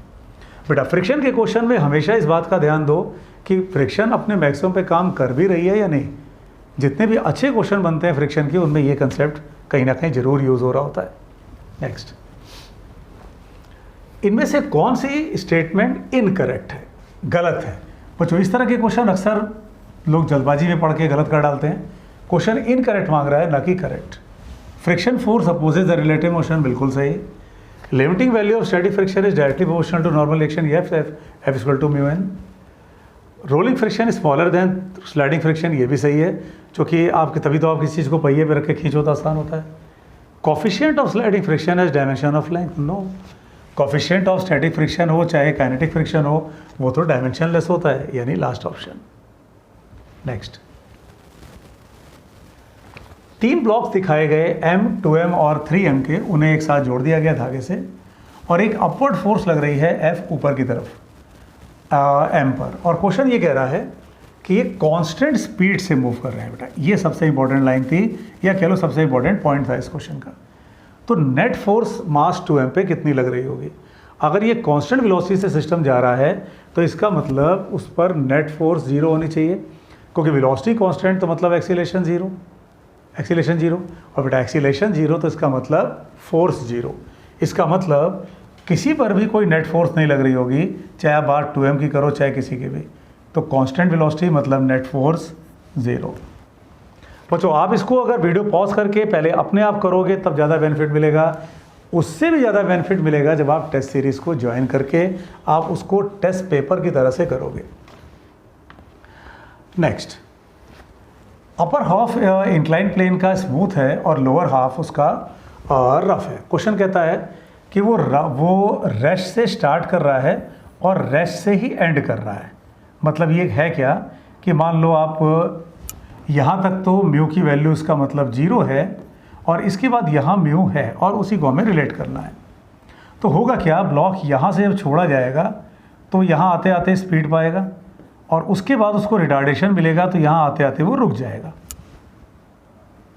बेटा फ्रिक्शन के क्वेश्चन में हमेशा इस बात का ध्यान दो कि फ्रिक्शन अपने मैक्सिमम पे काम कर भी रही है या नहीं। जितने भी अच्छे क्वेश्चन बनते हैं फ्रिक्शन के, उनमें ये कंसेप्ट कहीं ना कहीं जरूर यूज हो रहा होता है। नेक्स्ट, इनमें से कौन सी स्टेटमेंट इनकरेक्ट है, गलत है। बच्चों इस तरह के क्वेश्चन अक्सर लोग जल्दबाजी में पढ़ के गलत कर डालते हैं। क्वेश्चन इनकरेक्ट मांग रहा है ना कि correct. Friction force opposes the relative motion, बिल्कुल सही। Limiting value of static friction is directly proportional to normal action, F equal to μn। Rolling friction smaller than sliding friction, ये भी सही है, क्योंकि आपके तभी तो आप किसी चीज़ को पहिए पे रख के खींचो तो आसान होता है। Coefficient of sliding friction as dimension of length, no. Coefficient of static friction हो चाहे काइनेटिक फ्रिक्शन हो, वो तो डायमेंशनलेस होता है, यानी लास्ट ऑप्शन। नेक्स्ट, 3 ब्लॉक्स दिखाए गए M, 2M और 3M के, उन्हें एक साथ जोड़ दिया गया धागे से और एक अपवर्ड फोर्स लग रही है F ऊपर की तरफ M पर, और क्वेश्चन ये कह रहा है कि ये कांस्टेंट स्पीड से मूव कर रहे हैं। बेटा ये सबसे इंपॉर्टेंट लाइन थी, या कह लो सबसे इंपॉर्टेंट पॉइंट था इस क्वेश्चन का। तो नेट फोर्स मास 2M पे कितनी लग रही होगी। अगर ये कांस्टेंट वेलोसिटी से सिस्टम जा रहा है तो इसका मतलब उस पर नेट फोर्स 0 होनी चाहिए, क्योंकि वेलोसिटी कांस्टेंट तो मतलब एक्सीलरेशन 0। Acceleration zero. और बेटा एक्सीलरेशन जीरो तो इसका मतलब फोर्स जीरो। इसका मतलब किसी पर भी कोई नेट फोर्स नहीं लग रही होगी, चाहे आप बात 2m की करो चाहे किसी की भी, तो कांस्टेंट वेलोसिटी मतलब नेट फोर्स जीरो। बच्चों आप इसको अगर वीडियो पॉज करके पहले अपने आप करोगे तब ज़्यादा बेनिफिट मिलेगा। उससे भी ज़्यादा बेनिफिट मिलेगा जब आप टेस्ट सीरीज़ को ज्वाइन करके आप उसको टेस्ट पेपर की तरह से करोगे। Next, upper half incline plane का स्मूथ है और लोअर हाफ उसका रफ है। क्वेश्चन कहता है कि वो रेस्ट से स्टार्ट कर रहा है और रेस्ट से ही एंड कर रहा है। मतलब ये है क्या कि मान लो आप यहाँ तक तो म्यू की वैल्यू इसका मतलब जीरो है और इसके बाद यहाँ म्यू है और उसी को हमें रिलेट करना है। तो होगा क्या, ब्लॉक यहाँ से जब छोड़ा जाएगा तो यहाँ आते आते स्पीड पाएगा और उसके बाद उसको रिटार्डेशन मिलेगा तो यहाँ आते आते वो रुक जाएगा।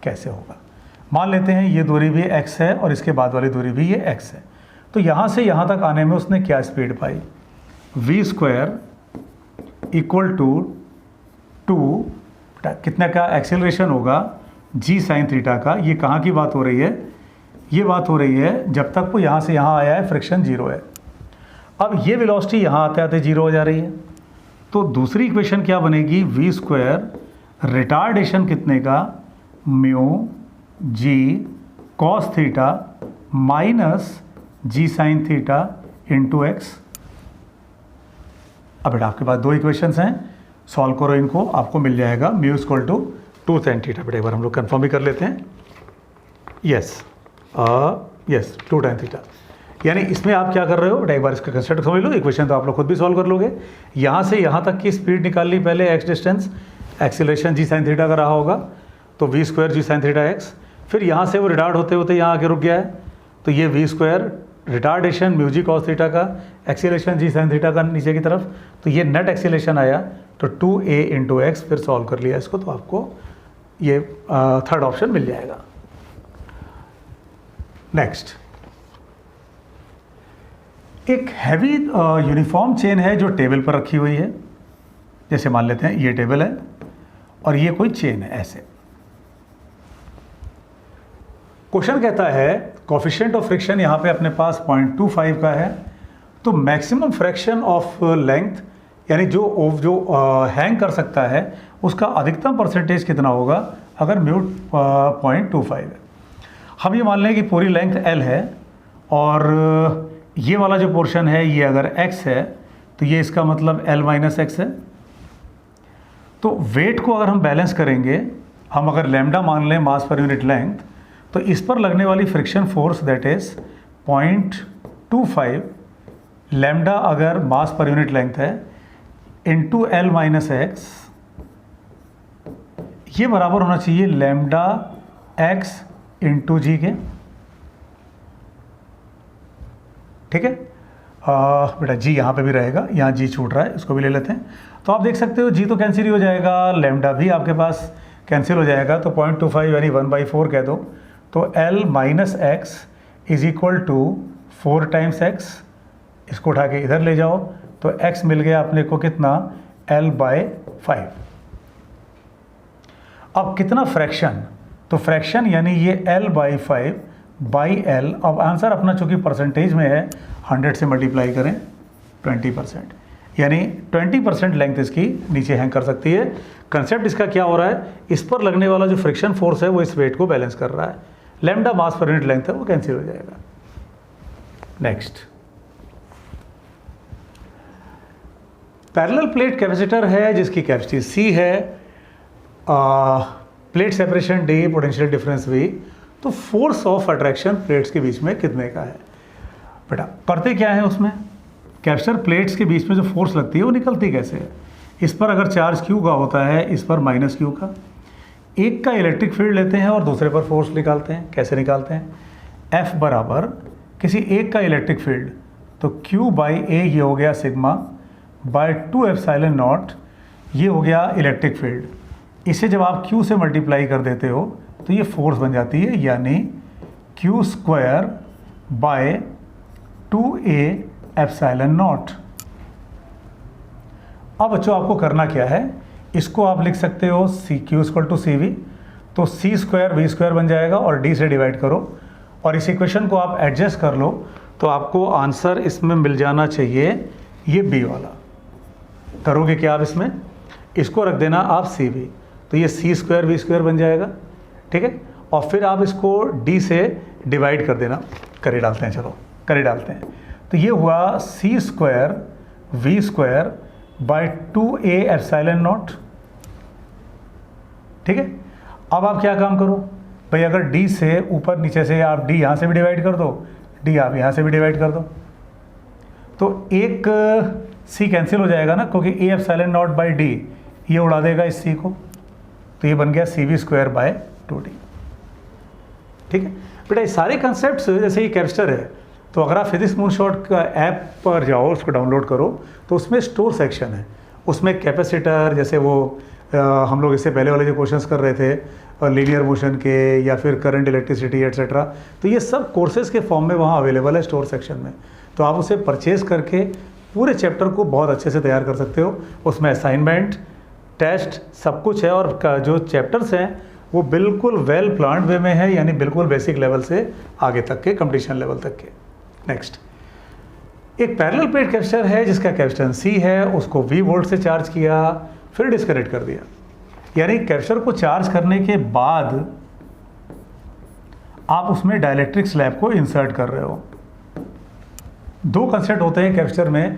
कैसे होगा? मान लेते हैं ये दूरी भी x है और इसके बाद वाली दूरी भी ये x है। तो यहाँ से यहाँ तक आने में उसने क्या speed pi, v² equal to 2 कितने का एक्सेलरेशन होगा g sin थीटा का। ये कहाँ की बात हो रही है? ये बात हो रही है जब तक वो यहाँ से यहाँ आया है फ्रिक्शन जीरो है। अब ये वेलोसिटी यहाँ आते आते जीरो हो जा रही है, तो दूसरी इक्वेशन क्या बनेगी, v² रिटार्डेशन कितने का, mu g cos theta minus g sin theta into x। अब बेटा आपके पास दो इक्वेशंस हैं, सॉल्व करो इनको, आपको मिल जाएगा mu equal to 2 sin theta. बेटा एक बार हम लोग कंफर्म भी कर लेते हैं। Yes 2 tan theta. यानी इसमें आप क्या कर रहे हो बेटा, एक बार इसका कंसेप्ट समझ लो। इक्वेशन तो आप लोग खुद भी सॉल्व कर लोगे। यहाँ से यहाँ तक की स्पीड निकाल ली पहले, x distance, acceleration g sin theta का रहा होगा तो v² g sin theta x। फिर यहाँ से वो रिटार्ड होते होते यहाँ आके रुक गया है तो ये v² retardation mu G cos theta का, एक्सीलरेशन g sin थीटा का नीचे की तरफ, तो ये नेट एक्सीलरेशन आया तो 2a इंटू एक्स। फिर सॉल्व कर लिया इसको तो आपको ये थर्ड ऑप्शन मिल जाएगा। नेक्स्ट, एक हैवी यूनिफॉर्म चेन है जो टेबल पर रखी हुई है। जैसे मान लेते हैं ये टेबल है और ये कोई चेन है ऐसे। क्वेश्चन कहता है कोफिशिएंट ऑफ फ्रिक्शन यहाँ पे अपने पास 0.25 का है, तो मैक्सिमम फ्रैक्शन ऑफ लेंथ यानी जो हैंग कर सकता है उसका अधिकतम परसेंटेज कितना होगा अगर म्यू 0.25 है। हम ये मान लें कि पूरी लेंथ L है और ये वाला जो पोर्शन है ये अगर x है तो ये इसका मतलब L माइनस एक्स है। तो वेट को अगर हम बैलेंस करेंगे, हम अगर लैम्डा मान लें मास पर यूनिट लेंथ, तो इस पर लगने वाली friction force that is 0.25 lambda अगर मास पर यूनिट लेंथ है इंटू L माइनस एक्स, ये बराबर होना चाहिए लैम्डा x इंटू जी के। ठीक है बेटा, जी यहाँ पे भी रहेगा, यहाँ जी छूट रहा है, इसको भी ले लेते हैं। तो आप देख सकते हो जी तो कैंसिल ही हो जाएगा, लैम्डा भी आपके पास कैंसिल हो जाएगा, तो 0.25 यानी 1/4 कह दो। तो L minus x is equal to 4 times x, इसको उठा के इधर ले जाओ तो x मिल गया अपने को कितना, L/5। अब कितना फ्रैक्शन, तो फ्रैक्शन यानी ये L/5 बाई L। अब आंसर अपना चूंकि परसेंटेज में है 100 से मल्टीप्लाई करें 20%, यानी 20% लेंथ इसकी नीचे हैंग कर सकती है। कंसेप्ट इसका क्या हो रहा है, इस पर लगने वाला जो फ्रिक्शन फोर्स है वो इस वेट को बैलेंस कर रहा है। लैम्डा मास पर यूनिट लेंथ है वो कैंसिल हो जाएगा। नेक्स्ट, पैरेलल प्लेट कैपेसिटर है जिसकी कैपेसिटी C है, plate separation D, potential difference V। तो फोर्स ऑफ अट्रैक्शन प्लेट्स के बीच में कितने का है बेटा, करते क्या है उसमें, कैपेसिटर प्लेट्स के बीच में जो फोर्स लगती है वो निकलती कैसे है। इस पर अगर चार्ज Q का होता है, इस पर माइनस Q का, एक का इलेक्ट्रिक फील्ड लेते हैं और दूसरे पर फोर्स निकालते हैं। कैसे निकालते हैं, F बराबर किसी एक का इलेक्ट्रिक फील्ड तो Q/A ये हो गया सिग्मा बाय 2ε0 ये हो गया इलेक्ट्रिक फील्ड। इसे जब आप Q से मल्टीप्लाई कर देते हो तो ये फोर्स बन जाती है, यानी Q² बाय 2A∈0। अब बच्चों आपको करना क्या है, इसको आप लिख सकते हो Q = CV। तो सी स्क्वायर वी स्क्वायर बन जाएगा और डी से डिवाइड करो और इस इक्वेशन को आप एडजस्ट कर लो तो आपको आंसर इसमें मिल जाना चाहिए ये बी वाला। करोगे क्या आप इसमें, इसको रख देना आप सी वी, तो ये सी स्क्वायर वी स्क्वायर बन जाएगा, ठीक है। और फिर आप इसको डी से डिवाइड कर देना, करे डालते हैं, चलो करे डालते हैं, तो ये हुआ C square V square by 2a epsilon naught, ठीक है। अब आप क्या काम करो भाई, अगर डी से ऊपर नीचे से आप डी यहाँ से भी डिवाइड कर दो, डी आप यहाँ से भी डिवाइड कर दो, तो एक सी कैंसिल हो जाएगा ना, क्योंकि A epsilon not by D ये उड़ा देगा इस सी को, तो ये बन गया सी वी स्क्वायर बाय 2d, ठीक है बेटा। ये सारे कंसेप्ट जैसे ये कैप्स्टर है, तो अगर आप फिजिक्स मूनशॉट का ऐप पर जाओ, उसको डाउनलोड करो, तो उसमें स्टोर सेक्शन है, उसमें कैपेसिटर, जैसे वो हम लोग इससे पहले वाले जो क्वेश्चंस कर रहे थे लीनियर मोशन के या फिर करंट इलेक्ट्रिसिटी एट्सेट्रा, तो ये सब कोर्सेज के फॉर्म में वहाँ अवेलेबल है स्टोर सेक्शन में, तो आप उसे परचेज करके पूरे चैप्टर को बहुत अच्छे से तैयार कर सकते हो। उसमें असाइनमेंट, टेस्ट सब कुछ है और जो चैप्टर्स हैं वो बिल्कुल वेल प्लान्ड वे में है, यानी बिल्कुल बेसिक लेवल से आगे तक के कंपटीशन लेवल तक के। नेक्स्ट, एक पैरेलल प्लेट कैपेसिटर है जिसका कैपेसिटेंस C है, उसको V वोल्ट से चार्ज किया, फिर डिस्कनेक्ट कर दिया, यानी कैपेसिटर को चार्ज करने के बाद आप उसमें डाइलेक्ट्रिक स्लैब को इंसर्ट कर रहे हो। दो कंसेप्ट होते हैं कैपेसिटर में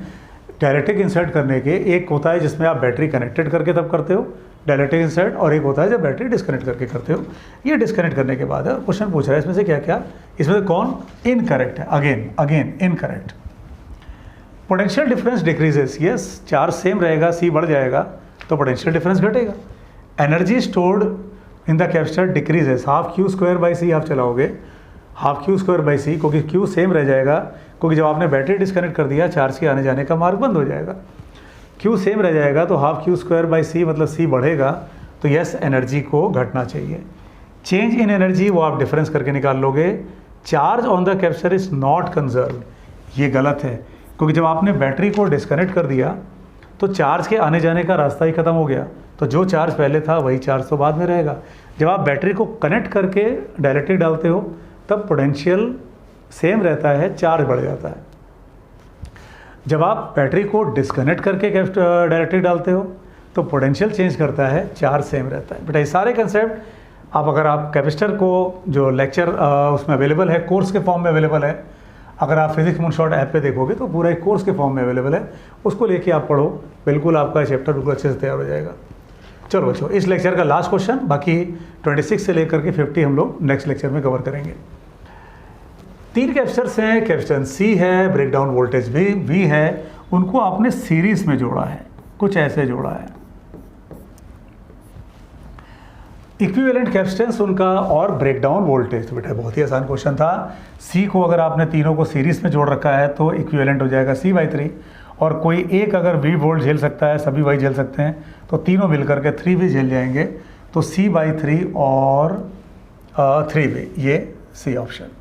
डाइलेक्ट्रिक इंसर्ट करने के, एक होता है जिसमें आप बैटरी कनेक्टेड करके तब करते हो डायलेक्ट्रिक इंसर्ट, और एक होता है जब बैटरी डिस्कनेक्ट करके करते हो। ये डिस्कनेक्ट करने के बाद है और क्वेश्चन पूछ रहा है इसमें से क्या क्या, इसमें से कौन इनकरेक्ट है, again incorrect. Potential difference decreases, yes, charge same रहेगा, सी बढ़ जाएगा तो पोटेंशियल डिफरेंस घटेगा। Energy stored in the capacitor decreases, half Q square by C आप चलाओगे, half Q square by C, क्योंकि क्यू सेम रह जाएगा, क्योंकि जब आपने बैटरी डिस्कनेक्ट कर दिया चार्ज के आने जाने का मार्ग बंद हो जाएगा, क्यू सेम रह जाएगा, तो हाफ क्यू स्क्वायर बाई सी मतलब सी बढ़ेगा, तो यस एनर्जी को घटना चाहिए। चेंज इन एनर्जी वो आप डिफरेंस करके निकाल लोगे। Charge on the capacitor is not conserved, ये गलत है, क्योंकि जब आपने बैटरी को डिस्कनेक्ट कर दिया तो चार्ज के आने जाने का रास्ता ही खत्म हो गया, तो जो चार्ज पहले था वही चार्ज तो बाद में रहेगा। जब आप बैटरी को कनेक्ट करके डायरेक्टली डालते हो तब पोटेंशियल सेम रहता है, चार्ज बढ़ जाता है। जब आप बैटरी को डिस्कनेक्ट करके डायरेक्टली डालते हो तो पोटेंशियल चेंज करता है, चार्ज सेम रहता है। बेटा ये सारे कंसेप्ट आप अगर आप कैपेसिटर को जो लेक्चर उसमें अवेलेबल है, कोर्स के फॉर्म में अवेलेबल है, अगर आप फिजिक्स मूनशॉट ऐप पे देखोगे तो पूरा एक कोर्स के फॉर्म में अवेलेबल है, उसको लेके आप पढ़ो, बिल्कुल आपका चैप्टर बिल्कुल अच्छे से तैयार हो जाएगा। चलो बच्चों, इस लेक्चर का लास्ट क्वेश्चन, बाकी 26 से लेकर के 50 हम लोग नेक्स्ट लेक्चर में कवर करेंगे। 3 कैपेसिटर्स हैं, कैपेसिटेंस C है, ब्रेकडाउन वोल्टेज V है, उनको आपने सीरीज में जोड़ा है, कुछ ऐसे जोड़ा है। इक्विवेलेंट कैपेसिटेंस उनका और ब्रेकडाउन वोल्टेज, तो बेटा बहुत ही आसान क्वेश्चन था। C को अगर आपने तीनों को सीरीज में जोड़ रखा है तो इक्विवेलेंट हो जाएगा C/3, और कोई एक अगर V वोल्ट झेल सकता है, सभी Y झेल सकते हैं, तो तीनों मिलकर के 3V झेल जाएंगे, तो C/3 और 3V, ये C ऑप्शन।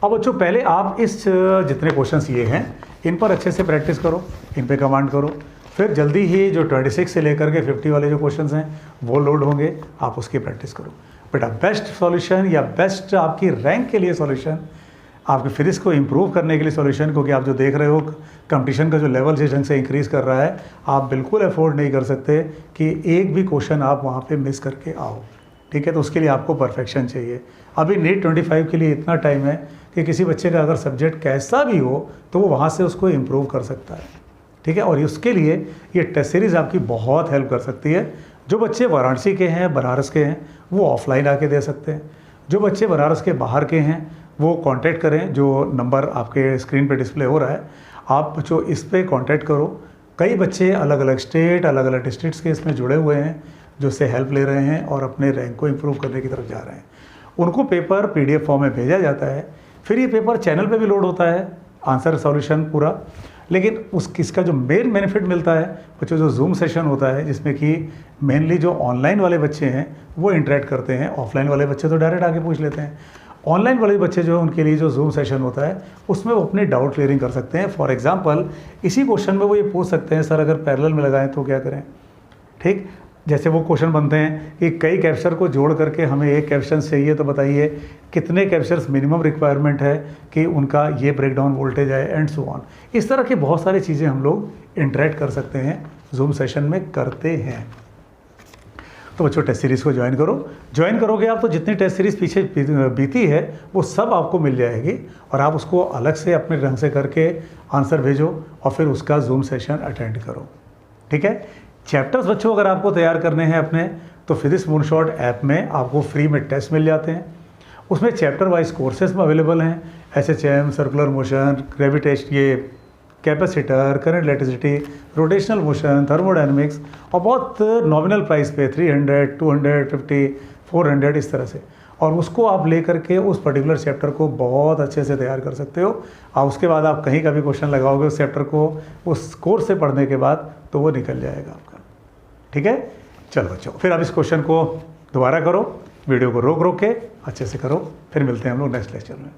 अब बच्चों पहले आप इस जितने क्वेश्चंस ये हैं इन पर अच्छे से प्रैक्टिस करो, इन पे कमांड करो, फिर जल्दी ही जो 26 से लेकर के 50 वाले जो क्वेश्चंस हैं वो लोड होंगे, आप उसकी प्रैक्टिस करो। बेटा बेस्ट सॉल्यूशन या बेस्ट आपकी रैंक के लिए सॉल्यूशन, आपकी फिजिक्स को इम्प्रूव करने के लिए सॉल्यूशन, क्योंकि आप जो देख रहे हो कंपटीशन का जो लेवल जिस ढंग से इंक्रीज़ कर रहा है, आप बिल्कुल अफोर्ड नहीं कर सकते कि एक भी क्वेश्चन आप वहाँ पे मिस करके आओ, ठीक है। तो उसके लिए आपको परफेक्शन चाहिए। अभी नीट 25 के लिए इतना टाइम है कि किसी बच्चे का अगर सब्जेक्ट कैसा भी हो तो वो वहाँ से उसको इम्प्रूव कर सकता है, ठीक है। और उसके लिए ये टेस्ट सीरीज़ आपकी बहुत हेल्प कर सकती है। जो बच्चे वाराणसी के हैं, बनारस के हैं, वो ऑफलाइन आके दे सकते हैं। जो बच्चे बनारस के बाहर के हैं वो कांटेक्ट करें, जो नंबर आपके स्क्रीन पे डिस्प्ले हो रहा है, आप बच्चों इस पे कांटेक्ट करो। कई बच्चे अलग अलग स्टेट, अलग अलग डिस्ट्रिक्ट्स के इसमें जुड़े हुए हैं, जो इससे हेल्प ले रहे हैं और अपने रैंक को इम्प्रूव करने की तरफ जा रहे हैं। उनको पेपर PDF फॉर्म में भेजा जाता है, फिर ये पेपर चैनल पे भी लोड होता है, आंसर सॉल्यूशन पूरा। लेकिन इसका जो मेन बेनिफिट मिलता है बच्चों, जो जूम सेशन होता है जिसमें कि मेनली जो ऑनलाइन वाले बच्चे हैं वो इंटरेक्ट करते हैं, ऑफलाइन वाले बच्चे तो डायरेक्ट आके पूछ लेते हैं। ऑनलाइन वाले बच्चे जो उनके लिए जो जूम सेशन होता है उसमें वो अपने डाउट क्लियरिंग कर सकते हैं। फॉर एग्जांपल इसी क्वेश्चन में वो ये पूछ सकते हैं, सर अगर पैरेलल में लगाएं तो क्या करें, ठीक। जैसे वो क्वेश्चन बनते हैं कि कई कैप्चर को जोड़ करके हमें एक कैप्शन चाहिए, तो बताइए कितने कैप्चर्स मिनिमम रिक्वायरमेंट है कि उनका ये ब्रेकडाउन वोल्टेज है, एंड सो ऑन। इस तरह की बहुत सारी चीज़ें हम लोग इंटरेक्ट कर सकते हैं, जूम सेशन में करते हैं। तो बच्चों टेस्ट सीरीज़ को ज्वाइन करो। ज्वाइन करोगे आप तो जितनी टेस्ट सीरीज़ पीछे बीती है वो सब आपको मिल जाएगी, और आप उसको अलग से अपने ढंग से करके आंसर भेजो और फिर उसका जूम सेशन अटेंड करो। ठीक है। चैप्टर्स बच्चों अगर आपको तैयार करने हैं अपने, तो फिजिक्स मूनशॉट ऐप में आपको फ्री में टेस्ट मिल जाते हैं। उसमें चैप्टर वाइज कोर्सेज में अवेलेबल हैं, SHM, सर्कुलर मोशन, ग्रेविटेशन, ये capacitor, current electricity, rotational motion, thermodynamics, और बहुत नॉमिनल प्राइस पे 300, 250, 400 इस तरह से। और उसको आप ले करके उस पर्टिकुलर चैप्टर को बहुत अच्छे से तैयार कर सकते हो। और उसके बाद आप कहीं का भी क्वेश्चन लगाओगे उस चैप्टर को उस कोर्स से पढ़ने के बाद, तो वो निकल जाएगा आपका। ठीक है। चलो बच्चों, फिर आप इस क्वेश्चन को दोबारा करो, वीडियो को रोक के अच्छे से करो, फिर मिलते हैं हम लोग नेक्स्ट लेक्चर में।